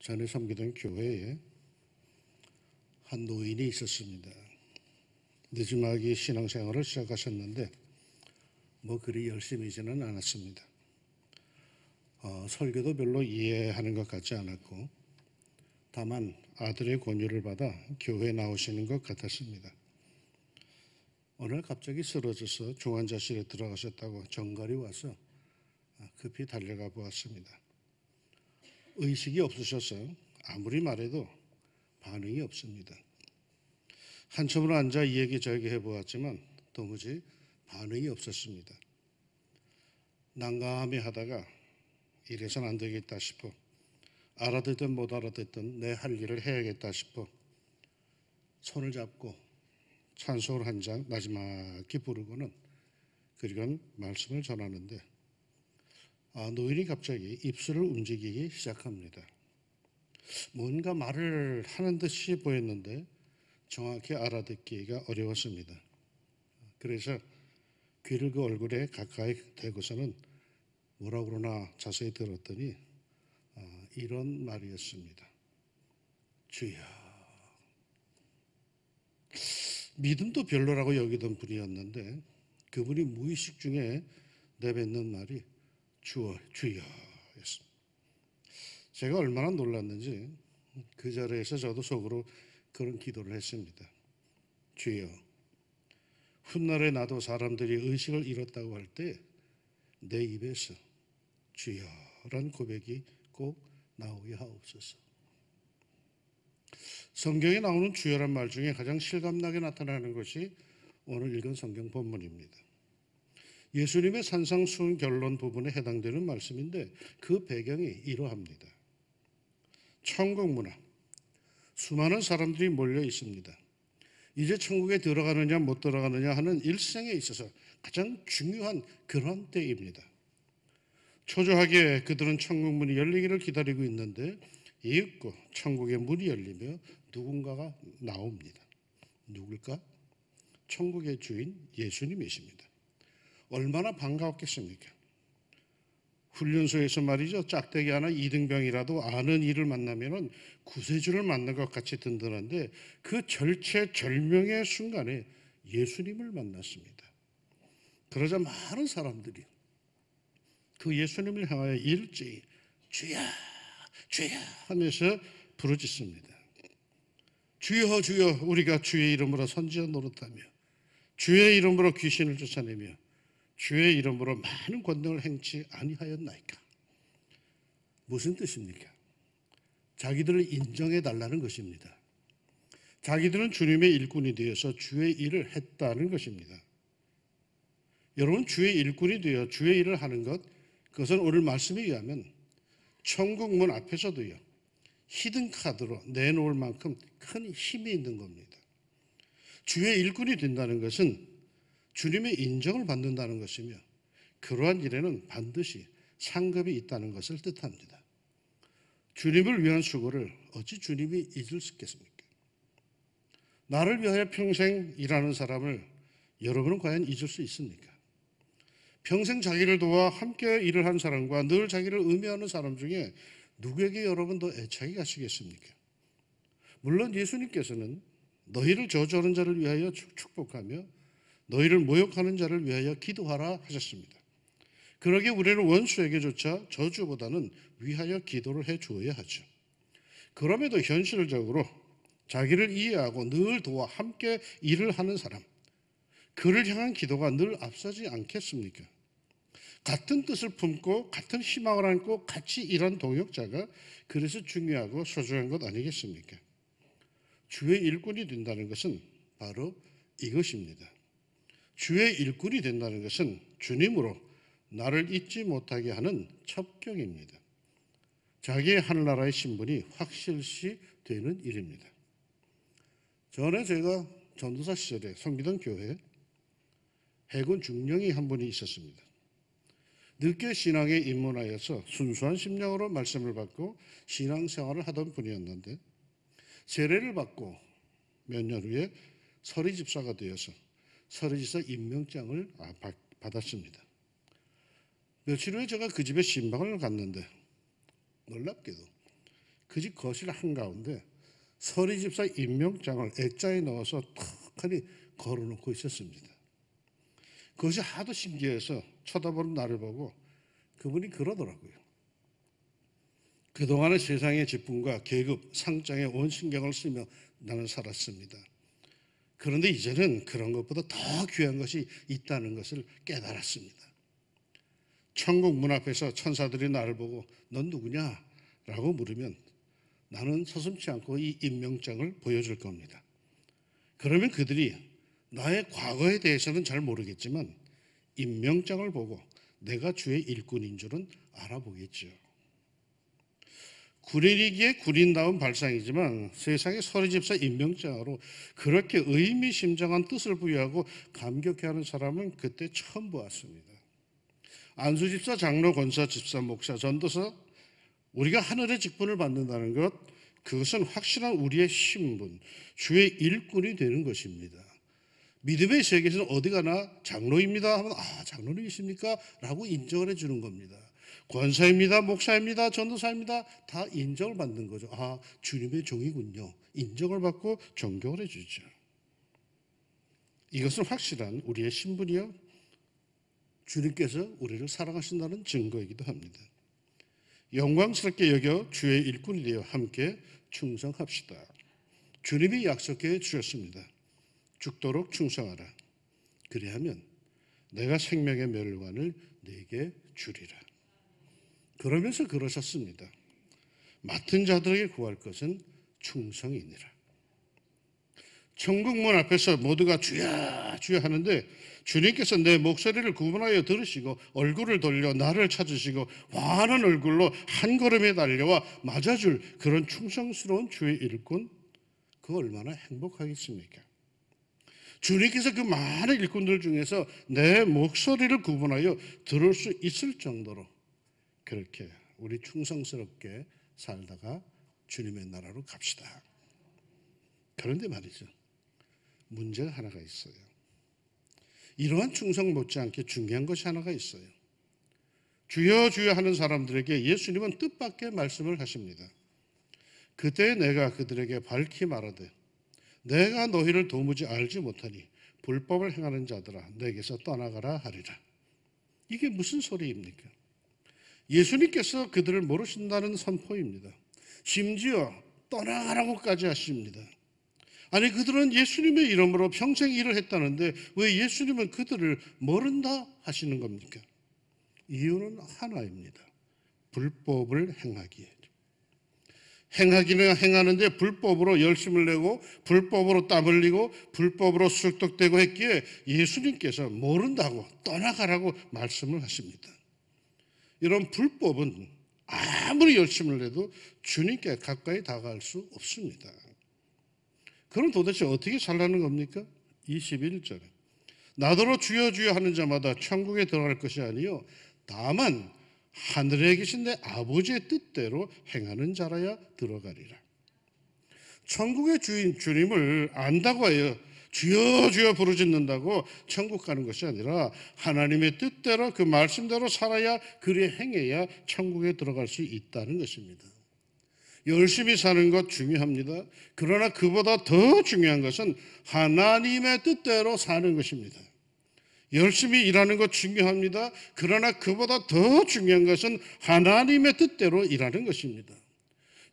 전에 섬기던 교회에 한 노인이 있었습니다. 늦지막이 신앙생활을 시작하셨는데 그리 열심히지는 않았습니다. 설교도 별로 이해하는 것 같지 않았고 다만 아들의 권유를 받아 교회에 나오시는 것 같았습니다. 어느 날 갑자기 쓰러져서 중환자실에 들어가셨다고 전갈이 와서 급히 달려가 보았습니다. 의식이 없으셔서 아무리 말해도 반응이 없습니다. 한참을 앉아 이 얘기 저 얘기 해보았지만 도무지 반응이 없었습니다. 난감해 하다가 이래서는 안 되겠다 싶어 알아듣든 못 알아듣든 내 할 일을 해야겠다 싶어 손을 잡고 찬송을 한 장 나지막히 부르고는 그리고는 말씀을 전하는데 노인이 갑자기 입술을 움직이기 시작합니다. 뭔가 말을 하는 듯이 보였는데 정확히 알아듣기가 어려웠습니다. 그래서 귀를 그 얼굴에 가까이 대고서는 뭐라고 그러나 자세히 들었더니 이런 말이었습니다. 주여. 믿음도 별로라고 여기던 분이었는데 그분이 무의식 중에 내뱉는 말이 주여였습니다. 제가 얼마나 놀랐는지 그 자리에서 저도 속으로 그런 기도를 했습니다. 주여, 훗날에 나도 사람들이 의식을 잃었다고 할 때 내 입에서 주여란 고백이 꼭 나오게 하옵소서. 성경에 나오는 주여란 말 중에 가장 실감나게 나타나는 것이 오늘 읽은 성경 본문입니다. 예수님의 산상수훈 부분에 해당되는 말씀인데 그 배경이 이러합니다. 천국 문 앞 수많은 사람들이 몰려 있습니다. 이제 천국에 들어가느냐 못 들어가느냐 하는 일생에 있어서 가장 중요한 그런 때입니다. 초조하게 그들은 천국 문이 열리기를 기다리고 있는데 이윽고 천국의 문이 열리며 누군가가 나옵니다. 누굴까? 천국의 주인 예수님이십니다. 얼마나 반가웠겠습니까? 훈련소에서 말이죠. 짝대기 하나 이등병이라도 아는 이를 만나면 구세주를 만난 것 같이 든든한데 그 절체절명의 순간에 예수님을 만났습니다. 그러자 많은 사람들이 그 예수님을 향하여 일제히 주여 주여 하면서 부르짖습니다. 주여 주여 우리가 주의 이름으로 선지자 노릇하며 주의 이름으로 귀신을 쫓아내며 주의 이름으로 많은 권능을 행치 아니하였나이까. 무슨 뜻입니까? 자기들을 인정해 달라는 것입니다. 자기들은 주님의 일꾼이 되어서 주의 일을 했다는 것입니다. 여러분, 주의 일꾼이 되어 주의 일을 하는 것, 그것은 오늘 말씀에 의하면 천국 문 앞에서도요 히든카드로 내놓을 만큼 큰 힘이 있는 겁니다. 주의 일꾼이 된다는 것은 주님의 인정을 받는다는 것이며 그러한 일에는 반드시 상급이 있다는 것을 뜻합니다. 주님을 위한 수고를 어찌 주님이 잊을 수 있겠습니까? 나를 위하여 평생 일하는 사람을 여러분은 과연 잊을 수 있습니까? 평생 자기를 도와 함께 일을 한 사람과 늘 자기를 의미하는 사람 중에 누구에게 여러분 더 애착이 가시겠습니까? 물론 예수님께서는 너희를 저주하는 자를 위하여 축복하며 너희를 모욕하는 자를 위하여 기도하라 하셨습니다. 그러기에 우리는 원수에게조차 저주보다는 위하여 기도를 해 주어야 하죠. 그럼에도 현실적으로 자기를 이해하고 늘 도와 함께 일을 하는 사람, 그를 향한 기도가 늘 앞서지 않겠습니까? 같은 뜻을 품고 같은 희망을 안고 같이 일한 동역자가 그래서 중요하고 소중한 것 아니겠습니까? 주의 일꾼이 된다는 것은 바로 이것입니다. 주의 일꾼이 된다는 것은 주님으로 나를 잊지 못하게 하는 첩경입니다. 자기의 하늘나라의 신분이 확실시 되는 일입니다. 전에 제가 전도사 시절에 섬기던 교회에 해군 중령이 한 분이 있었습니다. 늦게 신앙에 입문하여서 순수한 심령으로 말씀을 받고 신앙생활을 하던 분이었는데 세례를 받고 몇 년 후에 서리집사가 되어서 서리집사 임명장을 받았습니다. 며칠 후에 제가 그 집에 신방을 갔는데 놀랍게도 그 그 집 거실 한가운데 서리 집사 임명장을 액자에 넣어서 턱하니 걸어놓고 있었습니다. 그것이 하도 신기해서 쳐다보는 나를 보고 그분이 그러더라고요. 그동안은 세상의 직분과 계급, 상장에 온 신경을 쓰며 나는 살았습니다. 그런데 이제는 그런 것보다 더 귀한 것이 있다는 것을 깨달았습니다. 천국 문 앞에서 천사들이 나를 보고 넌 누구냐? 라고 물으면 나는 서슴지 않고 이 임명장을 보여줄 겁니다. 그러면 그들이 나의 과거에 대해서는 잘 모르겠지만 임명장을 보고 내가 주의 일꾼인 줄은 알아보겠죠. 군인이기에 군인다운 발상이지만 세상의 서리집사 임명장으로 그렇게 의미심장한 뜻을 부여하고 감격해하는 사람은 그때 처음 보았습니다. 안수집사, 장로, 권사, 집사, 목사, 전도사, 우리가 하늘의 직분을 받는다는 것, 그것은 확실한 우리의 신분, 주의 일꾼이 되는 것입니다. 믿음의 세계에서는 어디 가나 장로입니다 하면 장로님이십니까? 라고 인정을 해주는 겁니다. 권사입니다, 목사입니다, 전도사입니다 다 인정을 받는 거죠. 주님의 종이군요. 인정을 받고 존경을 해주죠. 이것은 확실한 우리의 신분이요 주님께서 우리를 사랑하신다는 증거이기도 합니다. 영광스럽게 여겨 주의 일꾼이 되어 함께 충성합시다. 주님이 약속해 주셨습니다. 죽도록 충성하라. 그리하면 내가 생명의 멸관을 네게 주리라. 그러면서 그러셨습니다. 맡은 자들에게 구할 것은 충성이니라. 천국 문 앞에서 모두가 주야 주야 하는데 주님께서 내 목소리를 구분하여 들으시고 얼굴을 돌려 나를 찾으시고 환한 얼굴로 한 걸음에 달려와 맞아줄 그런 충성스러운 주의 일꾼, 그 얼마나 행복하겠습니까? 주님께서 그 많은 일꾼들 중에서 내 목소리를 구분하여 들을 수 있을 정도로 그렇게 우리 충성스럽게 살다가 주님의 나라로 갑시다. 그런데 말이죠, 문제가 하나가 있어요. 이러한 충성 못지않게 중요한 것이 하나가 있어요. 주여 주여 하는 사람들에게 예수님은 뜻밖의 말씀을 하십니다. 그때 내가 그들에게 밝히 말하되 내가 너희를 도무지 알지 못하니 불법을 행하는 자들아 내게서 떠나가라 하리라. 이게 무슨 소리입니까? 예수님께서 그들을 모르신다는 선포입니다. 심지어 떠나가라고까지 하십니다. 아니, 그들은 예수님의 이름으로 평생 일을 했다는데 왜 예수님은 그들을 모른다 하시는 겁니까? 이유는 하나입니다. 불법을 행하기에. 행하기는 행하는데 불법으로 열심을 내고 불법으로 땀 흘리고 불법으로 쑥덕대고 했기에 예수님께서 모른다고 떠나가라고 말씀을 하십니다. 이런 불법은 아무리 열심을 내도 주님께 가까이 다가갈 수 없습니다. 그럼 도대체 어떻게 살라는 겁니까? 21절에 나더러 주여 주여 하는 자마다 천국에 들어갈 것이 아니요 다만 하늘에 계신 내 아버지의 뜻대로 행하는 자라야 들어가리라. 천국의 주인 주님을 안다고 해요 주여 주여 부르짖는다고 천국 가는 것이 아니라 하나님의 뜻대로 그 말씀대로 살아야, 그리 행해야 천국에 들어갈 수 있다는 것입니다. 열심히 사는 것 중요합니다. 그러나 그보다 더 중요한 것은 하나님의 뜻대로 사는 것입니다. 열심히 일하는 것 중요합니다. 그러나 그보다 더 중요한 것은 하나님의 뜻대로 일하는 것입니다.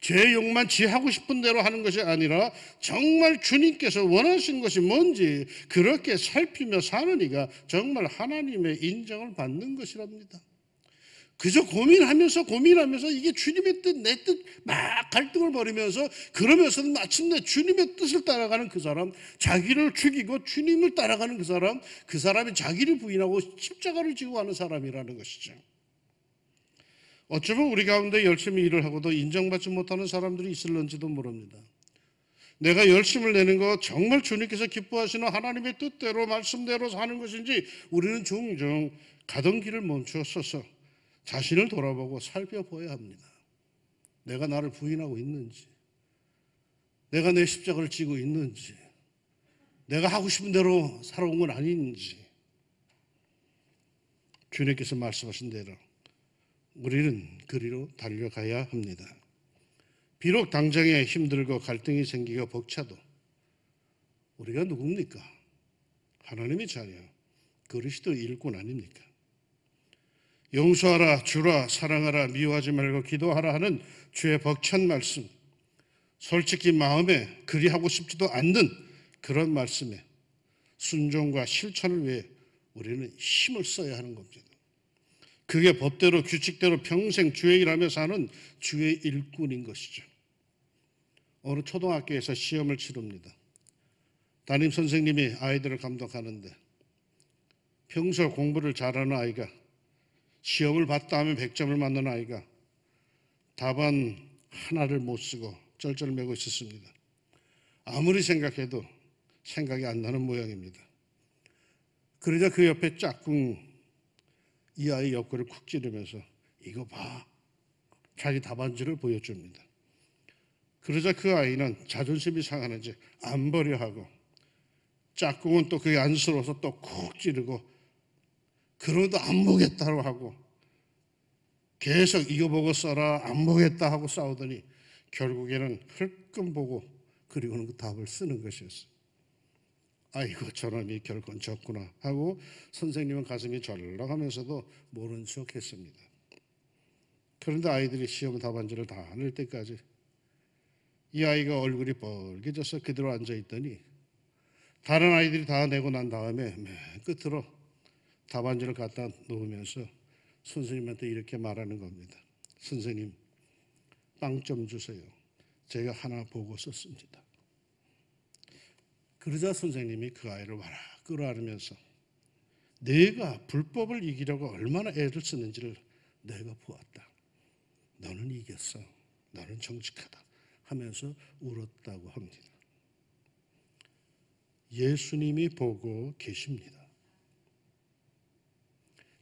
제 욕만 지 하고 싶은 대로 하는 것이 아니라 정말 주님께서 원하시는 것이 뭔지 그렇게 살피며 사는 이가 정말 하나님의 인정을 받는 것이랍니다. 그저 고민하면서 이게 주님의 뜻, 내 뜻 막 갈등을 벌이면서 그러면서는 마침내 주님의 뜻을 따라가는 그 사람, 자기를 죽이고 주님을 따라가는 그 사람이 자기를 부인하고 십자가를 지고 가는 사람이라는 것이죠. 어쩌면 우리 가운데 열심히 일을 하고도 인정받지 못하는 사람들이 있을런지도 모릅니다. 내가 열심을 내는 것 정말 주님께서 기뻐하시는 하나님의 뜻대로 말씀대로 사는 것인지 우리는 종종 가던 길을 멈추어 서서 자신을 돌아보고 살펴보아야 합니다. 내가 나를 부인하고 있는지, 내가 내 십자가를 지고 있는지, 내가 하고 싶은 대로 살아온 건 아닌지. 주님께서 말씀하신 대로 우리는 그리로 달려가야 합니다. 비록 당장에 힘들고 갈등이 생기고 벅차도 우리가 누굽니까? 하나님의 자녀, 그리스도의 일꾼 아닙니까? 용서하라, 주라, 사랑하라, 미워하지 말고 기도하라 하는 주의 벅찬 말씀, 솔직히 마음에 그리하고 싶지도 않는 그런 말씀에 순종과 실천을 위해 우리는 힘을 써야 하는 겁니다. 그게 법대로 규칙대로 평생 주의 일하며 사는 주의 일꾼인 것이죠. 어느 초등학교에서 시험을 치릅니다. 담임 선생님이 아이들을 감독하는데 평소 공부를 잘하는 아이가 시험을 봤다 하면 100점을 맞는 아이가 답안 하나를 못 쓰고 쩔쩔매고 있었습니다. 아무리 생각해도 생각이 안 나는 모양입니다. 그러자 그 옆에 짝꿍 이 아이 옆구리를 쿡 찌르면서 이거 봐, 자기 답안지를 보여줍니다. 그러자 그 아이는 자존심이 상하는지 안 보려 하고 짝꿍은 또 그게 안쓰러워서 또 쿡 찌르고 그러도 안 보겠다고 하고 계속 이거 보고 써라 안 보겠다 하고 싸우더니 결국에는 흘끔 보고 그리고는 그 답을 쓰는 것이었어요. 아이고 저놈이 결건 졌구나 하고 선생님은 가슴이 절렁하면서도 모른 척 했습니다. 그런데 아이들이 시험 답안지를 다 낼 때까지 이 아이가 얼굴이 벌개져서 그대로 앉아있더니 다른 아이들이 다 내고 난 다음에 맨 끝으로 답안지를 갖다 놓으면서 선생님한테 이렇게 말하는 겁니다. 선생님, 빵점 주세요. 제가 하나 보고 썼습니다. 그러자 선생님이 그 아이를 와라 끌어안으면서 내가 불법을 이기려고 얼마나 애를 쓰는지를 내가 보았다. 너는 이겼어. 너는 정직하다 하면서 울었다고 합니다. 예수님이 보고 계십니다.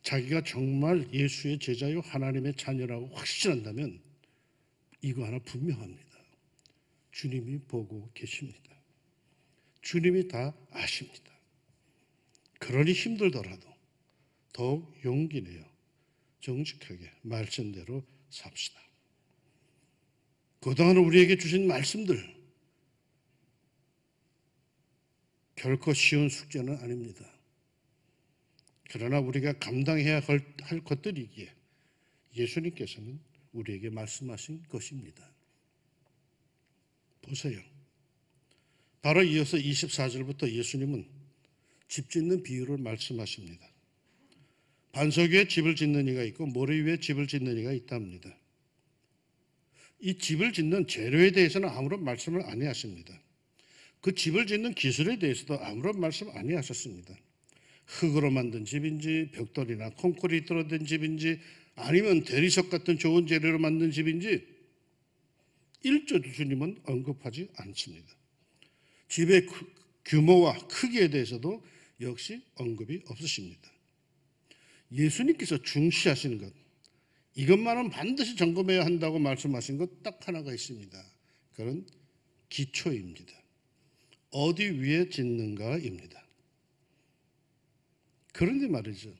자기가 정말 예수의 제자요 하나님의 자녀라고 확신한다면 이거 하나 분명합니다. 주님이 보고 계십니다. 주님이 다 아십니다. 그러니 힘들더라도 더욱 용기 내어 정직하게 말씀대로 삽시다. 그동안 우리에게 주신 말씀들 결코 쉬운 숙제는 아닙니다. 그러나 우리가 감당해야 할 것들이기에 예수님께서는 우리에게 말씀하신 것입니다. 보세요. 바로 이어서 24절부터 예수님은 집 짓는 비유를 말씀하십니다. 반석 위에 집을 짓는 이가 있고 모래 위에 집을 짓는 이가 있답니다. 이 집을 짓는 재료에 대해서는 아무런 말씀을 안 하십니다. 그 집을 짓는 기술에 대해서도 아무런 말씀 안 하셨습니다. 흙으로 만든 집인지 벽돌이나 콘크리트로 된 집인지 아니면 대리석 같은 좋은 재료로 만든 집인지 일조도 주님은 언급하지 않습니다. 집의 규모와 크기에 대해서도 역시 언급이 없으십니다. 예수님께서 중시하시는 것, 이것만은 반드시 점검해야 한다고 말씀하신 것 딱 하나가 있습니다. 그건 기초입니다. 어디 위에 짓는가입니다. 그런데 말이죠.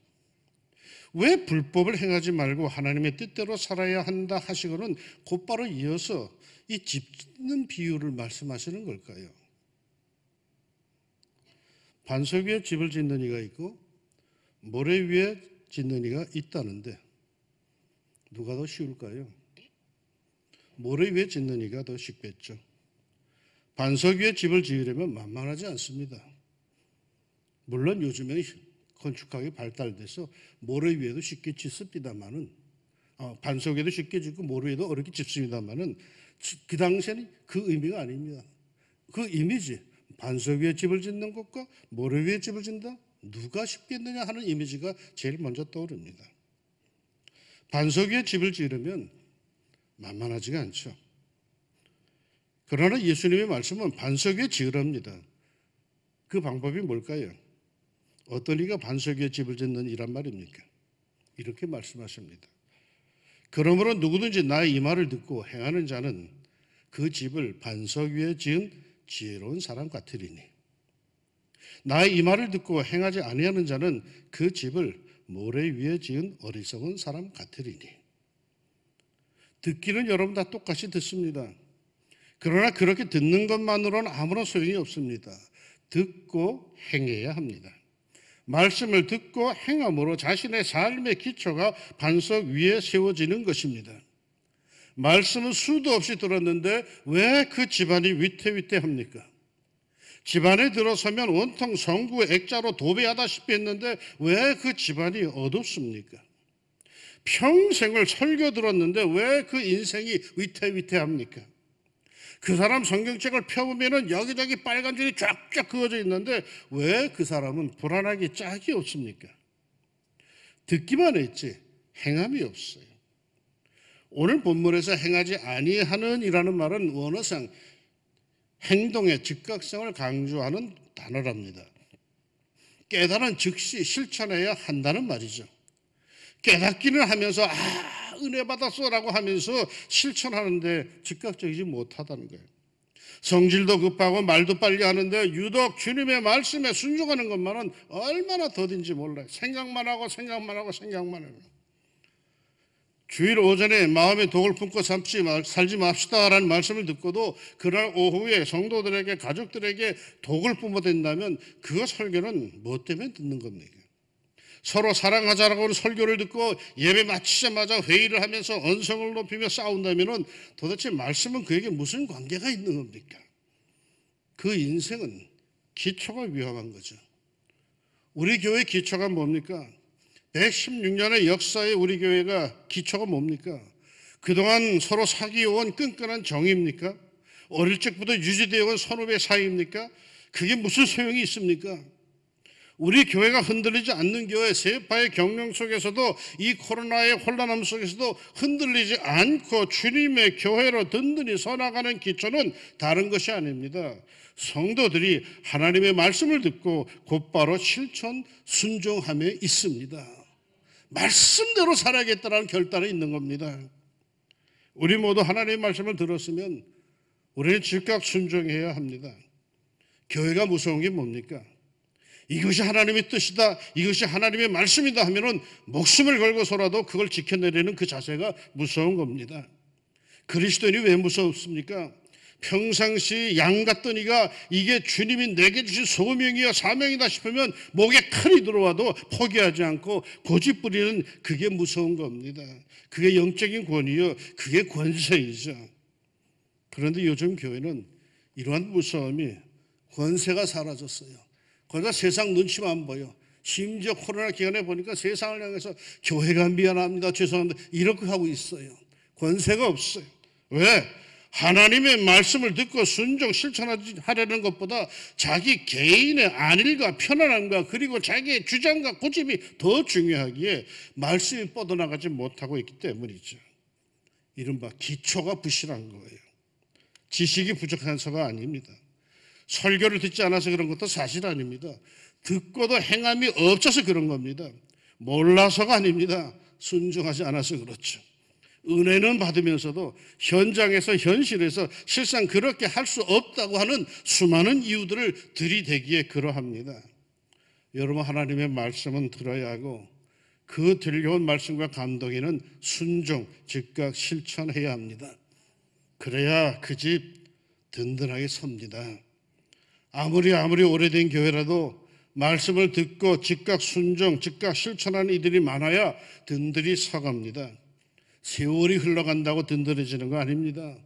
왜 불법을 행하지 말고 하나님의 뜻대로 살아야 한다 하시고는 곧바로 이어서 이 집 짓는 비유를 말씀하시는 걸까요? 반석 위에 집을 짓는 이가 있고 모래 위에 짓는 이가 있다는데 누가 더 쉬울까요? 모래 위에 짓는 이가 더 쉽겠죠. 반석 위에 집을 지으려면 만만하지 않습니다. 물론 요즘에 건축학이 발달돼서 모래 위에도 쉽게 짓습니다만은 반석 위에도 쉽게 짓고 모래 위에도 어렵게 짓습니다만은 그 당시에는 그 의미가 아닙니다. 그 이미지, 반석 위에 집을 짓는 것과 모래 위에 집을 짓는다? 누가 쉽겠느냐 하는 이미지가 제일 먼저 떠오릅니다. 반석 위에 집을 지으려면 만만하지가 않죠. 그러나 예수님의 말씀은 반석 위에 지으랍니다. 그 방법이 뭘까요? 어떤 이가 반석 위에 집을 짓는 이란 말입니까? 이렇게 말씀하십니다. 그러므로 누구든지 나의 이 말을 듣고 행하는 자는 그 집을 반석 위에 지은 지혜로운 사람 같으리니 나의 이 말을 듣고 행하지 아니하는 자는 그 집을 모래 위에 지은 어리석은 사람 같으리니. 듣기는 여러분 다 똑같이 듣습니다. 그러나 그렇게 듣는 것만으로는 아무런 소용이 없습니다. 듣고 행해야 합니다. 말씀을 듣고 행함으로 자신의 삶의 기초가 반석 위에 세워지는 것입니다. 말씀은 수도 없이 들었는데 왜 그 집안이 위태위태합니까? 집안에 들어서면 온통 성구의 액자로 도배하다시피 했는데 왜 그 집안이 어둡습니까? 평생을 설교 들었는데 왜 그 인생이 위태위태합니까? 그 사람 성경책을 펴보면 여기저기 빨간 줄이 쫙쫙 그어져 있는데 왜 그 사람은 불안하기 짝이 없습니까? 듣기만 했지 행함이 없어요. 오늘 본문에서 행하지 아니하는 이라는 말은 원어상 행동의 즉각성을 강조하는 단어랍니다. 깨달은 즉시 실천해야 한다는 말이죠. 깨닫기는 하면서 은혜 받았어라고 하면서 실천하는데 즉각적이지 못하다는 거예요. 성질도 급하고 말도 빨리 하는데 유독 주님의 말씀에 순종하는 것만은 얼마나 더딘지 몰라요. 생각만 하고 주일 오전에 마음에 독을 품고 살지 맙시다라는 말씀을 듣고도 그날 오후에 성도들에게 가족들에게 독을 뿜어댄다면 그 설교는 뭐 때문에 듣는 겁니까? 서로 사랑하자라고 설교를 듣고 예배 마치자마자 회의를 하면서 언성을 높이며 싸운다면 도대체 말씀은 그에게 무슨 관계가 있는 겁니까? 그 인생은 기초가 위험한 거죠. 우리 교회 기초가 뭡니까? 116년의 역사의 우리 교회가 기초가 뭡니까? 그동안 서로 사귀어온 끈끈한 정입니까? 어릴 적부터 유지되어 온 선후배 사이입니까? 그게 무슨 소용이 있습니까? 우리 교회가 흔들리지 않는 교회, 세파의 경륜 속에서도 이 코로나의 혼란함 속에서도 흔들리지 않고 주님의 교회로 든든히 서나가는 기초는 다른 것이 아닙니다. 성도들이 하나님의 말씀을 듣고 곧바로 실천 순종함에 있습니다. 말씀대로 살아야겠다는 결단이 있는 겁니다. 우리 모두 하나님의 말씀을 들었으면 우리는 즉각 순종해야 합니다. 교회가 무서운 게 뭡니까? 이것이 하나님의 뜻이다, 이것이 하나님의 말씀이다 하면은 목숨을 걸고서라도 그걸 지켜내려는 그 자세가 무서운 겁니다. 그리스도인이 왜 무섭습니까? 평상시 양 같던 이가 이게 주님이 내게 주신 소명이야 사명이다 싶으면 목에 칼이 들어와도 포기하지 않고 고집부리는 그게 무서운 겁니다. 그게 영적인 권위요, 그게 권세이죠. 그런데 요즘 교회는 이러한 무서움이 권세가 사라졌어요. 거기다 세상 눈치만 보여. 심지어 코로나 기간에 보니까 세상을 향해서 교회가 미안합니다, 죄송합니다 이렇게 하고 있어요. 권세가 없어요. 왜? 하나님의 말씀을 듣고 순종 실천하려는 것보다 자기 개인의 안일과 편안함과 그리고 자기의 주장과 고집이 더 중요하기에 말씀이 뻗어나가지 못하고 있기 때문이죠. 이른바 기초가 부실한 거예요. 지식이 부족해서가 아닙니다. 설교를 듣지 않아서 그런 것도 사실 아닙니다. 듣고도 행함이 없어서 그런 겁니다. 몰라서가 아닙니다. 순종하지 않아서 그렇죠. 은혜는 받으면서도 현장에서 현실에서 실상 그렇게 할 수 없다고 하는 수많은 이유들을 들이대기에 그러합니다. 여러분, 하나님의 말씀은 들어야 하고 그 들려온 말씀과 감동에는 순종, 즉각 실천해야 합니다. 그래야 그 집 든든하게 섭니다. 아무리 오래된 교회라도 말씀을 듣고 즉각 순종, 즉각 실천하는 이들이 많아야 든든히 서갑니다. 세월이 흘러간다고 든든해지는 거 아닙니다.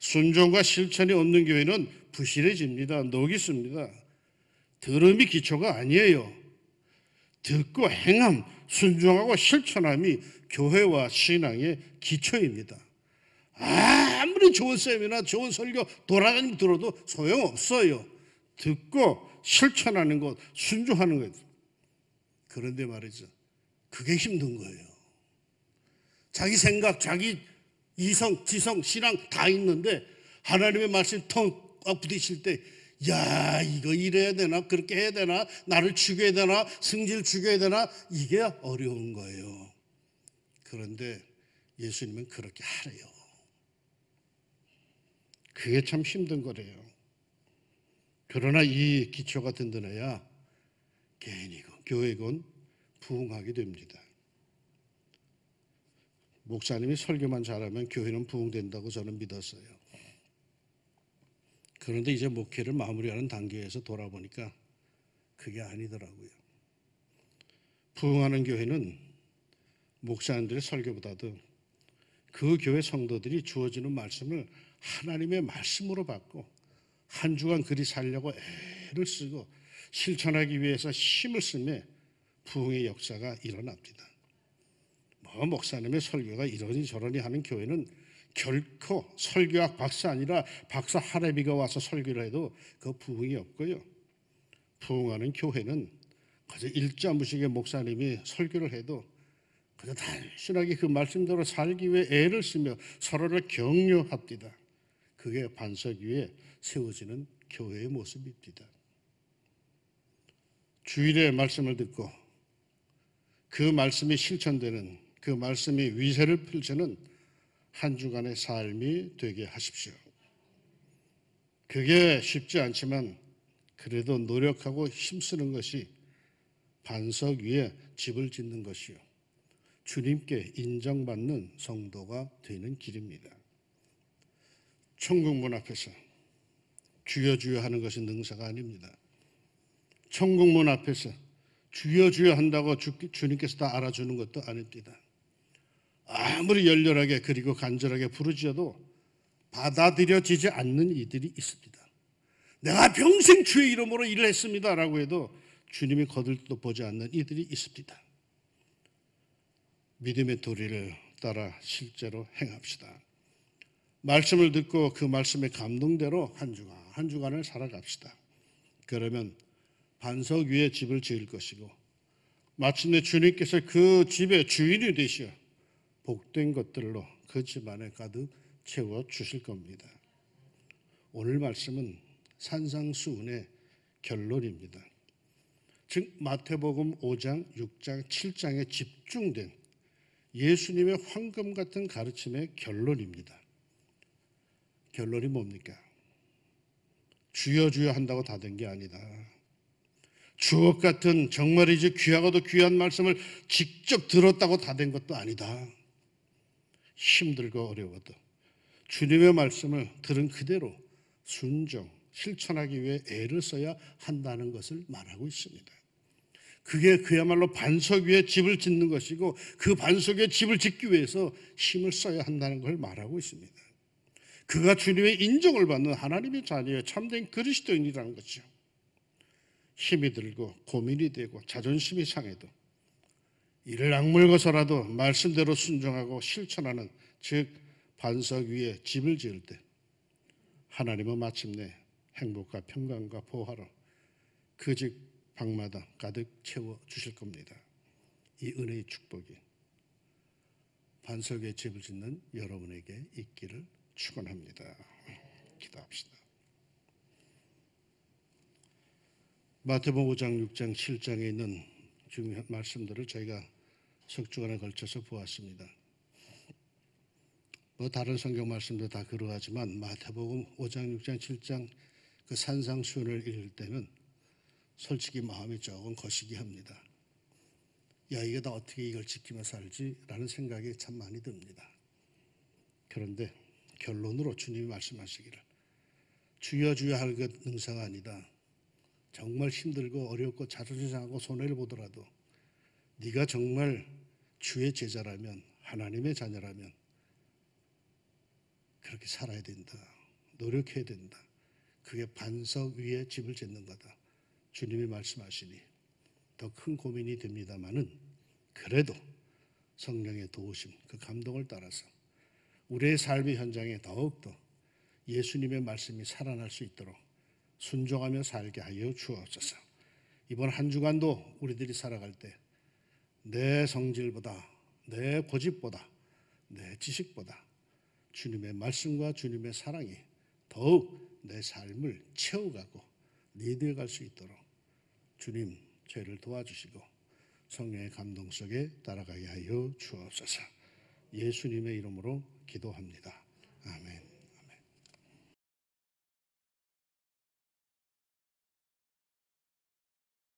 순종과 실천이 없는 교회는 부실해집니다. 녹이 씁니다. 들음이 기초가 아니에요. 듣고 행함, 순종하고 실천함이 교회와 신앙의 기초입니다. 아무리 좋은 쌤이나 좋은 설교 돌아다니며 들어도 소용없어요. 듣고 실천하는 것, 순종하는 것. 그런데 말이죠, 그게 힘든 거예요. 자기 생각, 자기 이성, 지성, 신앙 다 있는데 하나님의 말씀 텅 부딪힐 때 야, 이거 이래야 되나, 그렇게 해야 되나, 나를 죽여야 되나, 승질 죽여야 되나, 이게 어려운 거예요. 그런데 예수님은 그렇게 하래요. 그게 참 힘든 거래요. 그러나 이 기초가 든든해야 개인이건 교회건 부흥하게 됩니다. 목사님이 설교만 잘하면 교회는 부흥된다고 저는 믿었어요. 그런데 이제 목회를 마무리하는 단계에서 돌아보니까 그게 아니더라고요. 부흥하는 교회는 목사님들의 설교보다도 그 교회 성도들이 주어지는 말씀을 하나님의 말씀으로 받고 한 주간 그리 살려고 애를 쓰고 실천하기 위해서 힘을 쓰며 부흥의 역사가 일어납니다. 목사님의 설교가 이러니 저러니 하는 교회는 결코 설교학 박사 아니라 박사 할애비가 와서 설교를 해도 그 부흥이 없고요. 부흥하는 교회는 그저 일자무식의 목사님이 설교를 해도 그저 단순하게 그 말씀대로 살기 위해 애를 쓰며 서로를 격려합니다. 그게 반석 위에 세워지는 교회의 모습입니다. 주일에 말씀을 듣고 그 말씀이 실천되는, 그 말씀이 위세를 펼치는 한 주간의 삶이 되게 하십시오. 그게 쉽지 않지만 그래도 노력하고 힘쓰는 것이 반석 위에 집을 짓는 것이요, 주님께 인정받는 성도가 되는 길입니다. 천국문 앞에서 주여 주여 하는 것이 능사가 아닙니다. 천국문 앞에서 주여 주여 한다고 주님께서 다 알아주는 것도 아닙니다. 아무리 열렬하게 그리고 간절하게 부르짖어도 받아들여지지 않는 이들이 있습니다. 내가 평생 주의 이름으로 일을 했습니다 라고 해도 주님이 거들떠 보지 않는 이들이 있습니다. 믿음의 도리를 따라 실제로 행합시다. 말씀을 듣고 그 말씀의 감동대로 한 주간을 살아갑시다. 그러면 반석 위에 집을 지을 것이고 마침내 주님께서 그 집의 주인이 되시어 복된 것들로 그 집안에 가득 채워 주실 겁니다. 오늘 말씀은 산상수훈의 결론입니다. 즉 마태복음 5장, 6장, 7장에 집중된 예수님의 황금 같은 가르침의 결론입니다. 결론이 뭡니까? 주여 주여 한다고 다 된 게 아니다. 주옥 같은 정말이지 귀하고도 귀한 말씀을 직접 들었다고 다 된 것도 아니다. 힘들고 어려워도 주님의 말씀을 들은 그대로 순종, 실천하기 위해 애를 써야 한다는 것을 말하고 있습니다. 그게 그야말로 반석 위에 집을 짓는 것이고 그 반석 위에 집을 짓기 위해서 힘을 써야 한다는 걸 말하고 있습니다. 그가 주님의 인정을 받는 하나님의 자녀의 참된 그리스도인이라는 거죠. 힘이 들고 고민이 되고 자존심이 상해도 이를 악물고서라도 말씀대로 순종하고 실천하는, 즉 반석 위에 집을 지을 때 하나님은 마침내 행복과 평강과 보화로 그 집 방마다 가득 채워 주실 겁니다. 이 은혜의 축복이 반석 위에 집을 짓는 여러분에게 있기를 축원합니다. 기도합시다. 마태복음 5장, 6장, 7장에 있는 중요한 말씀들을 저희가 석 주간에 걸쳐서 보았습니다. 다른 성경 말씀도 다 그러하지만 마태복음 5장, 6장, 7장 그 산상수훈을 읽을 때는 솔직히 마음이 조금 거시기 합니다. 야, 이게 다 어떻게 이걸 지키며 살지? 라는 생각이 참 많이 듭니다. 그런데 결론으로 주님이 말씀하시기를 주여 주여 할 것 능사가 아니다. 정말 힘들고 어렵고 자존심 상하고 손해를 보더라도 네가 정말 주의 제자라면, 하나님의 자녀라면 그렇게 살아야 된다. 노력해야 된다. 그게 반석 위에 집을 짓는 거다. 주님이 말씀하시니 더 큰 고민이 됩니다마는 그래도 성령의 도우심, 그 감동을 따라서 우리의 삶의 현장에 더욱더 예수님의 말씀이 살아날 수 있도록 순종하며 살게 하여 주옵소서. 이번 한 주간도 우리들이 살아갈 때 내 성질보다, 내 고집보다, 내 지식보다 주님의 말씀과 주님의 사랑이 더욱 내 삶을 채워가고 리드해 갈 수 있도록 주님 저희를 도와주시고 성령의 감동 속에 따라가게 하여 주옵소서. 예수님의 이름으로 기도합니다.